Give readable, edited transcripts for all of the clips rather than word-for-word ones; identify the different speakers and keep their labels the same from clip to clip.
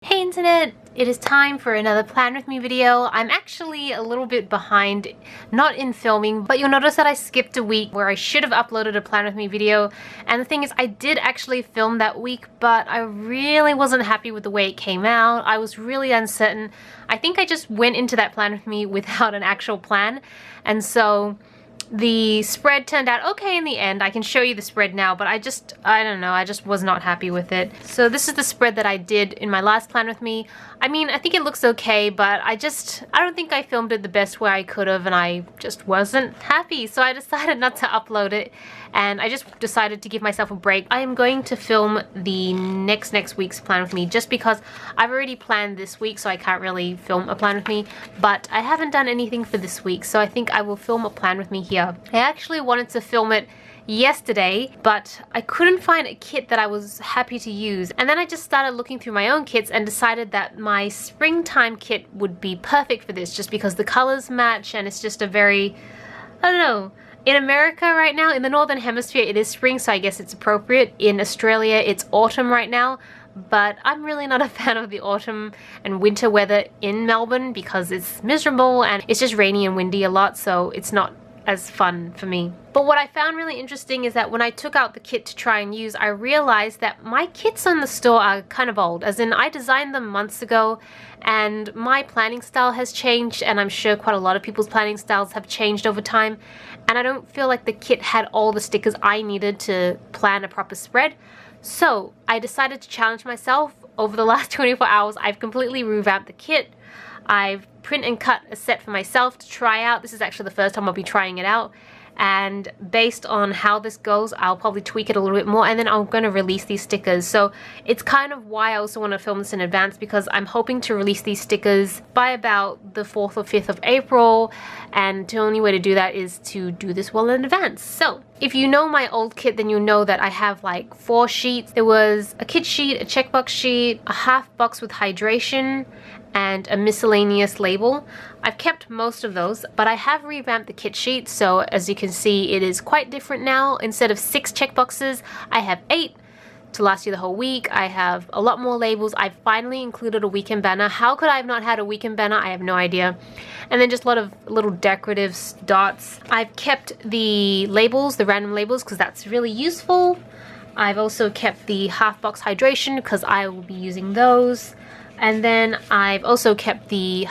Speaker 1: Hey internet! It is time for another Plan With Me video. I'm actually a little bit behind, not in filming, but you'll notice that I skipped a week where I should have uploaded a Plan With Me video. And the thing is, I did actually film that week, but I really wasn't happy with the way it came out. I was really uncertain. I think I just went into that Plan With Me without an actual plan. And so the spread turned out okay in the end. I can show you the spread now, but I don't know, I just was not happy with it. So this is the spread that I did in my last Plan With Me. I mean, I think it looks okay, but I don't think I filmed it the best way I could have, and I just wasn't happy. So I decided not to upload it, and I just decided to give myself a break. I am going to film the next week's Plan With Me just because I've already planned this week, so I can't really film a Plan With Me, but I haven't done anything for this week, so I think I will film a Plan With Me here. I actually wanted to film it yesterday, but I couldn't find a kit that I was happy to use, and then I just started looking through my own kits and decided that my springtime kit would be perfect for this, just because the colors match and it's just a very, I don't know, in America right now, in the Northern Hemisphere it is spring, so I guess it's appropriate. In Australia it's autumn right now, but I'm really not a fan of the autumn and winter weather in Melbourne because it's miserable and it's just rainy and windy a lot, so it's not as fun for me. But what I found really interesting is that when I took out the kit to try and use, I realized that my kits on the store are kind of old, as in I designed them months ago and my planning style has changed, and I'm sure quite a lot of people's planning styles have changed over time, and I don't feel like the kit had all the stickers I needed to plan a proper spread. So I decided to challenge myself. Over the last 24 hours I've completely revamped the kit. I've print and cut a set for myself to try out. This is actually the first time I'll be trying it out, and based on how this goes I'll probably tweak it a little bit more, and then I'm going to release these stickers. So it's kind of why I also want to film this in advance, because I'm hoping to release these stickers by about the 4th or 5th of April, and the only way to do that is to do this well in advance. So if you know my old kit, then you know that I have like 4 sheets. There was a kit sheet, a checkbox sheet, a half box with hydration, and a miscellaneous label. I've kept most of those, but I have revamped the kit sheet, so as you can see it is quite different now. Instead of 6 checkboxes, I have 8 to last you the whole week. I have a lot more labels. I've finally included a weekend banner. How could I have not had a weekend banner? I have no idea. And then just a lot of little decorative dots. I've kept the labels, the random labels, because that's really useful. I've also kept the half box hydration because I will be using those. And then I've also kept the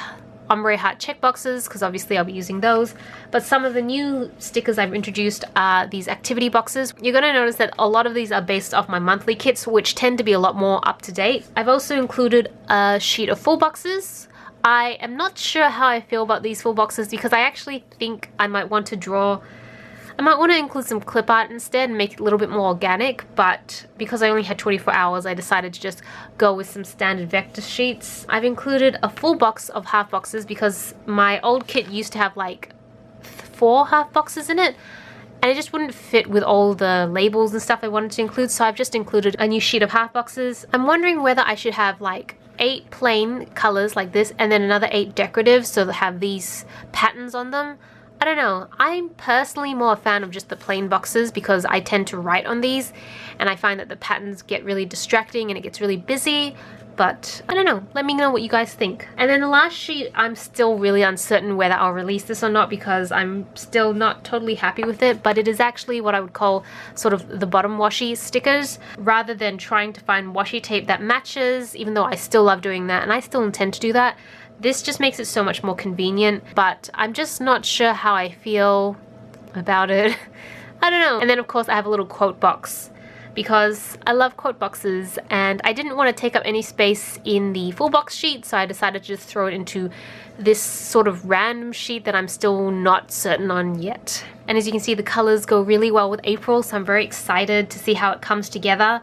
Speaker 1: ombre heart checkboxes because obviously I'll be using those. But some of the new stickers I've introduced are these activity boxes. You're going to notice that a lot of these are based off my monthly kits, which tend to be a lot more up to date. I've also included a sheet of full boxes. I am not sure how I feel about these full boxes because I actually think I might want to include some clip art instead and make it a little bit more organic, but because I only had 24 hours I decided to just go with some standard vector sheets. I've included a full box of half boxes because my old kit used to have like 4 half boxes in it, and it just wouldn't fit with all the labels and stuff I wanted to include, so I've just included a new sheet of half boxes. I'm wondering whether I should have like 8 plain colors like this and then another 8 decorative, so they have these patterns on them. I don't know, I'm personally more a fan of just the plain boxes because I tend to write on these and I find that the patterns get really distracting and it gets really busy, but I don't know, let me know what you guys think. And then the last sheet, I'm still really uncertain whether I'll release this or not because I'm still not totally happy with it, but it is actually what I would call sort of the bottom washi stickers, rather than trying to find washi tape that matches, even though I still love doing that and I still intend to do that. This just makes it so much more convenient, but I'm just not sure how I feel about it. I don't know. And then of course I have a little quote box because I love quote boxes and I didn't want to take up any space in the full box sheet, so I decided to just throw it into this sort of random sheet that I'm still not certain on yet. And as you can see, the colors go really well with April, so I'm very excited to see how it comes together.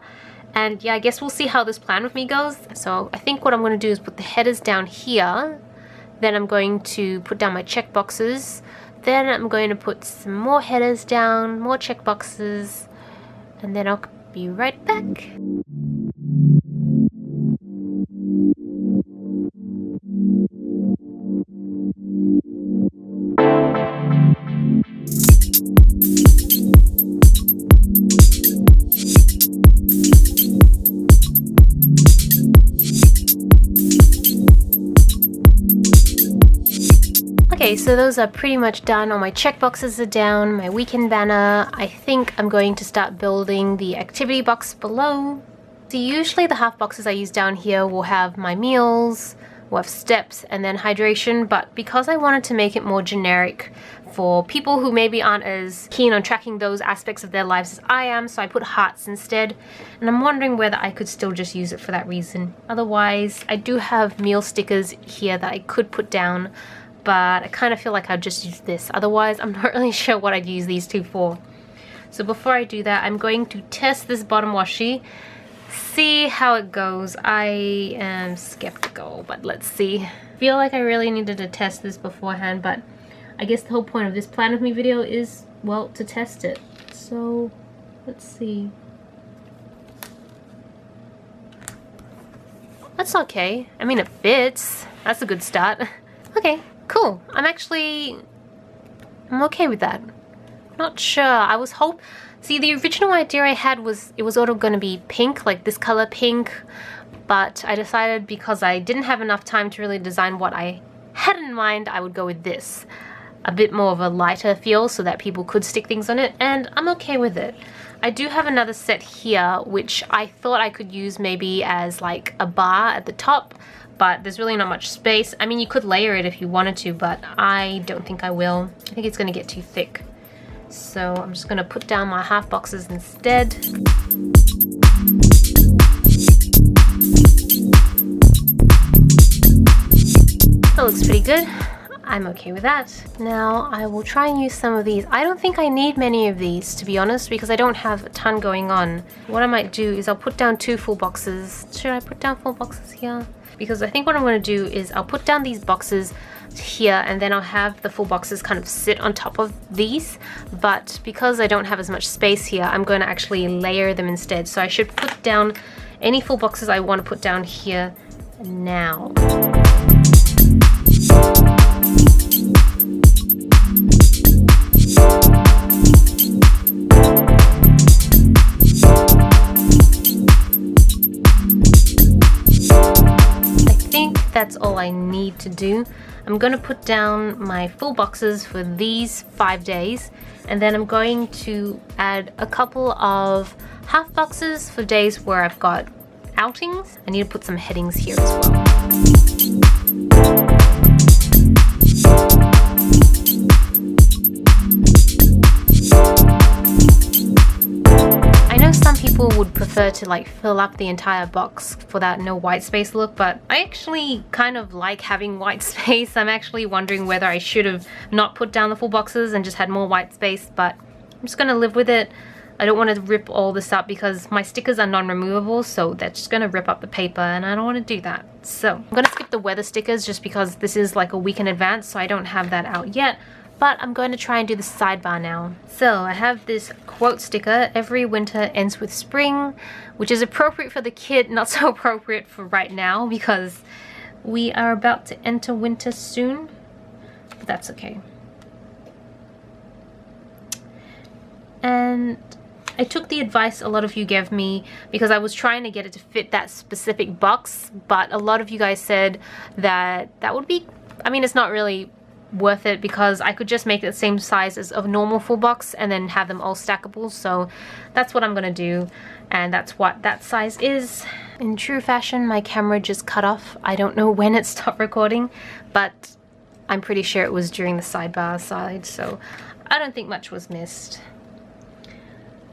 Speaker 1: And yeah, I guess we'll see how this Plan With Me goes. So I think what I'm going to do is put the headers down here. Then I'm going to put down my check boxes. Then I'm going to put some more headers down, more check boxes. And then I'll be right back. Okay, so those are pretty much done. All my checkboxes are down, my weekend banner. I think I'm going to start building the activity box below. So usually the half boxes I use down here will have my meals, will have steps, and then hydration, but because I wanted to make it more generic for people who maybe aren't as keen on tracking those aspects of their lives as I am, so I put hearts instead, and I'm wondering whether I could still just use it for that reason. Otherwise, I do have meal stickers here that I could put down, but I kind of feel like I'd just use this. Otherwise, I'm not really sure what I'd use these two for. So before I do that, I'm going to test this bottom washi, see how it goes. I am skeptical, but let's see. I feel like I really needed to test this beforehand, but I guess the whole point of this plan with me video is, well, to test it. So let's see. That's okay. I mean, it fits. That's a good start. Okay, cool. I'm okay with that. Not sure. I was See, the original idea I had was it was all going to be pink, like this color pink, but I decided because I didn't have enough time to really design what I had in mind, I would go with this. A bit more of a lighter feel so that people could stick things on it, and I'm okay with it. I do have another set here, which I thought I could use maybe as like a bar at the top, but there's really not much space. I mean, you could layer it if you wanted to, but I don't think I will. I think it's going to get too thick. So I'm just going to put down my half boxes instead. That looks pretty good. I'm okay with that. Now I will try and use some of these. I don't think I need many of these, to be honest, because I don't have a ton going on. What I might do is I'll put down 2 full boxes. Should I put down full boxes here? Because I think what I'm going to do is I'll put down these boxes here, and then I'll have the full boxes kind of sit on top of these, but because I don't have as much space here, I'm going to actually layer them instead. So I should put down any full boxes I want to put down here now. That's all I need to do. I'm going to put down my full boxes for these 5 days, and then I'm going to add a couple of half boxes for days where I've got outings. I need to put some headings here as well. Some people would prefer to like fill up the entire box for that no white space look, but I actually kind of like having white space. I'm actually wondering whether I should have not put down the full boxes and just had more white space, but I'm just gonna live with it. I don't want to rip all this up because my stickers are non-removable, so that's just gonna rip up the paper and I don't want to do that. So I'm gonna skip the weather stickers just because this is like a week in advance, so I don't have that out yet. But I'm going to try and do the sidebar now. So I have this quote sticker, "Every winter ends with spring," which is appropriate for the kit, not so appropriate for right now because we are about to enter winter soon, but that's okay. And I took the advice a lot of you gave me because I was trying to get it to fit that specific box, but a lot of you guys said that that would be, I mean, it's not really worth it because I could just make it the same size as a normal full box and then have them all stackable. So that's what I'm gonna do, and that's what that size is. In true fashion, my camera just cut off. I don't know when it stopped recording, but I'm pretty sure it was during the sidebar side, so I don't think much was missed.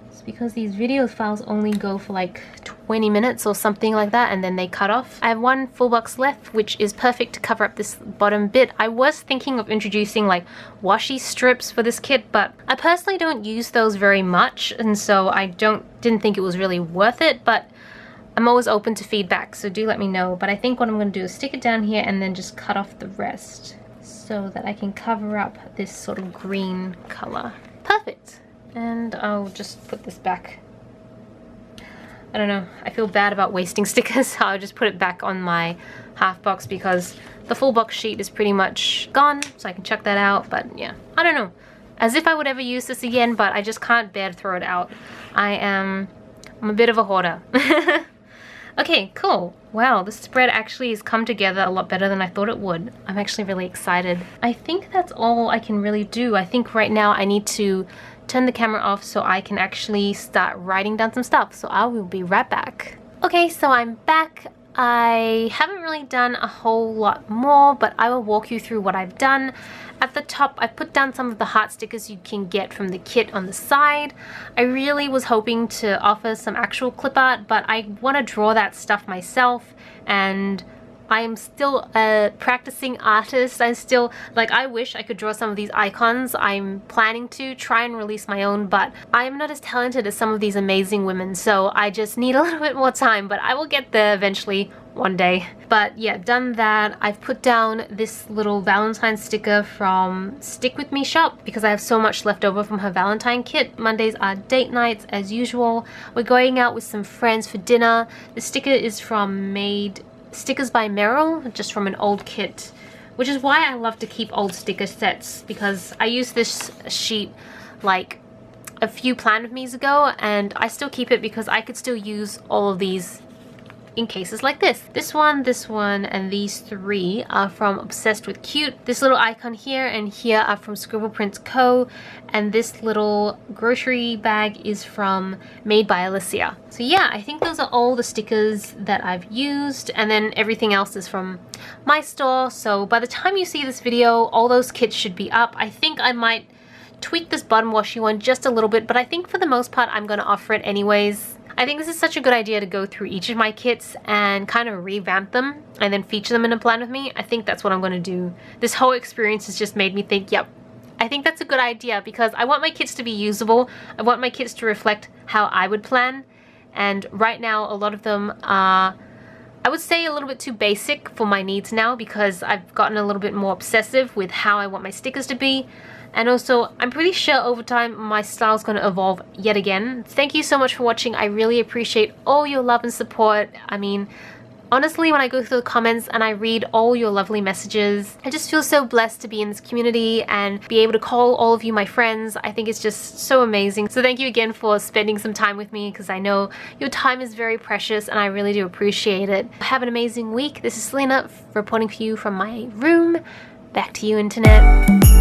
Speaker 1: It's because these video files only go for like 20 minutes or something like that, and then they cut off. I have 1 full box left, which is perfect to cover up this bottom bit. I was thinking of introducing like washi strips for this kit, but I personally don't use those very much, and so I didn't think it was really worth it, but I'm always open to feedback, so do let me know. But I think what I'm going to do is stick it down here and then just cut off the rest so that I can cover up this sort of green color. Perfect. And I'll just put this back. I don't know, I feel bad about wasting stickers, so I'll just put it back on my half box because the full box sheet is pretty much gone, so I can chuck that out. But yeah, I don't know. As if I would ever use this again, but I just can't bear to throw it out. I'm a bit of a hoarder. Okay, cool. Wow, this spread actually has come together a lot better than I thought it would. I'm actually really excited. I think that's all I can really do. I think right now I need to turn the camera off so I can actually start writing down some stuff. So I will be right back. Okay, so I'm back. I haven't really done a whole lot more, but I will walk you through what I've done. At the top, I put down some of the heart stickers you can get from the kit on the side. I really was hoping to offer some actual clip art, but I want to draw that stuff myself, and I am still a practicing artist. I wish I could draw some of these icons. I'm planning to try and release my own, but I am not as talented as some of these amazing women, so I just need a little bit more time, but I will get there eventually one day. But yeah, done that. I've put down this little Valentine sticker from Stick With Me shop because I have so much left over from her Valentine kit. Mondays are date nights as usual. We're going out with some friends for dinner. The sticker is from Made Stickers by Merrill, just from an old kit, which is why I love to keep old sticker sets, because I used this sheet like a few Plan With Me's ago and I still keep it because I could still use all of these in cases like this. This one, and these three are from Obsessed with Cute. This little icon here and here are from Scribble Prints Co. And this little grocery bag is from Made by Alicia. So yeah, I think those are all the stickers that I've used, and then everything else is from my store. So by the time you see this video, all those kits should be up. I think I might tweak this bottom washi one just a little bit, but I think for the most part I'm going to offer it anyways. I think this is such a good idea to go through each of my kits and kind of revamp them and then feature them in a Plan With Me. I think that's what I'm going to do. This whole experience has just made me think, yep, I think that's a good idea, because I want my kits to be usable. I want my kits to reflect how I would plan. And right now, a lot of them are, I would say, a little bit too basic for my needs now, because I've gotten a little bit more obsessive with how I want my stickers to be. And also, I'm pretty sure over time my style is going to evolve yet again. Thank you so much for watching. I really appreciate all your love and support. I mean, honestly, when I go through the comments and I read all your lovely messages, I just feel so blessed to be in this community and be able to call all of you my friends. I think it's just so amazing. So thank you again for spending some time with me, because I know your time is very precious and I really do appreciate it. Have an amazing week. This is Celina reporting for you from my room. Back to you, internet.